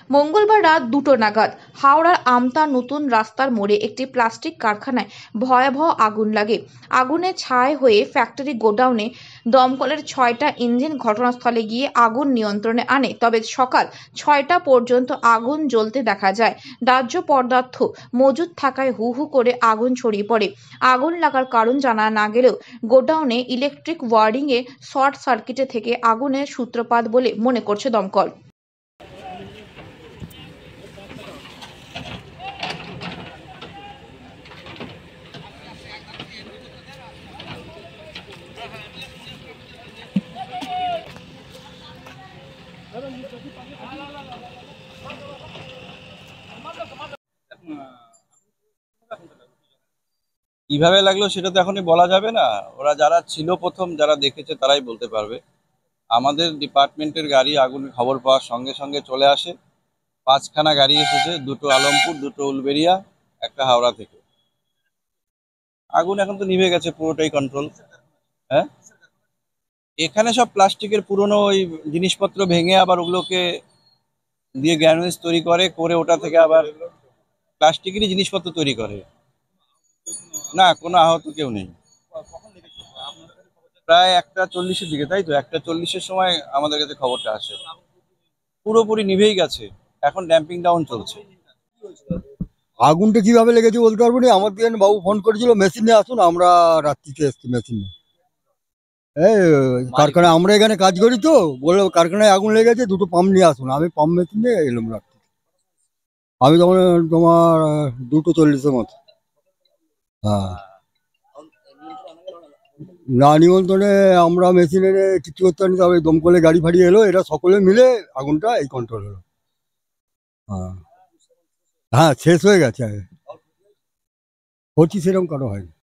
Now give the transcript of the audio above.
মঙ্গলবার রাত 2টো নাগাদ হাওড়ার আমতা নতুন রাস্তার মোড়ে একটি প্লাস্টিক কারখানায় ভয়াবহ আগুন লাগে। আগুনে ছাই হয়ে ফ্যাক্টরি গোডাউনে দমকলের 6টা ইঞ্জিন ঘটনাস্থলে গিয়ে আগুন নিয়ন্ত্রণে আনে, তবে সকাল 6টা পর্যন্ত আগুন জ্বলতে দেখা যায়। দাহ্য পদার্থ মজুদ থাকায় হু হু করে আগুন ছড়িয়ে পড়ে। আগুন লাগার কারণ জানা না গেলেও গোডাউনে ইলেকট্রিক ওয়ারিংয়ে শর্ট সার্কিটে থেকে আগুনের সূত্রপাত বলে মনে করছে দমকল। কিভাবে লাগলো সেটা তো এখনই বলা যাবে না। ওরা যারা ছিল প্রথম, যারা দেখেছে তারাই বলতে পারবে। আমাদের ডিপার্টমেন্টের গাড়ি আগুনের খবর পাওয়ার সঙ্গে সঙ্গে চলে আসে। 5খানা গাড়ি এসেছে, 2টো আলমপুর, 2টো উলবেড়িয়া, একটা হাওড়া থেকে। আগুন এখন তো নিভে গেছে, পুরোটাই কন্ট্রোল। হ্যাঁ, এখানে সব প্লাস্টিকের পুরনো ওই জিনিসপত্র ভেঙে আবার ওগুলোকে দিয়ে গ্যানুয়েজ তৈরি করে ওটা থেকে আবার প্লাস্টিকেরই জিনিসপত্র তৈরি করে। না, কোনো আহত কেউ নেই। প্রায় 1টা 40-এর দিকে, তাই তো 1টা 40-এর সময় আমাদের কাছে খবরটা আসে। পুরোপুরি নিভেই গেছে, এখন ড্যাম্পিং ডাউন চলছে। আগুনটা কিভাবে লেগেছে বলতে পারবো না। আমার দিয়ে বাবু ফোন করেছিল মেশিন নিয়ে আসুন, আমরা রাত্রিতে এসছি মেশিন নিয়ে। এই কারখানায় আমরা এখানে কাজ করি, তো বললো কারখানায় আগুন লেগেছে, 2টো পাম্প নিয়ে আসুন। আমি পাম্প মেশিন নিয়ে এলাম রাত্রি। আমি তখন তোমার 2টো 40-এর মতো। হ্যাঁ, না নিমন্ত্রণে আমরা মেশিনে কিছু করতে পারিনি, তবে দমকলে গাড়ি ফাড়ি এলো, এরা সকলে মিলে আগুনটা এই কন্ট্রোল হলো। হ্যাঁ, হ্যাঁ, শেষ হয়ে গেছে। ক্ষতি সেরকম কারো হয়নি।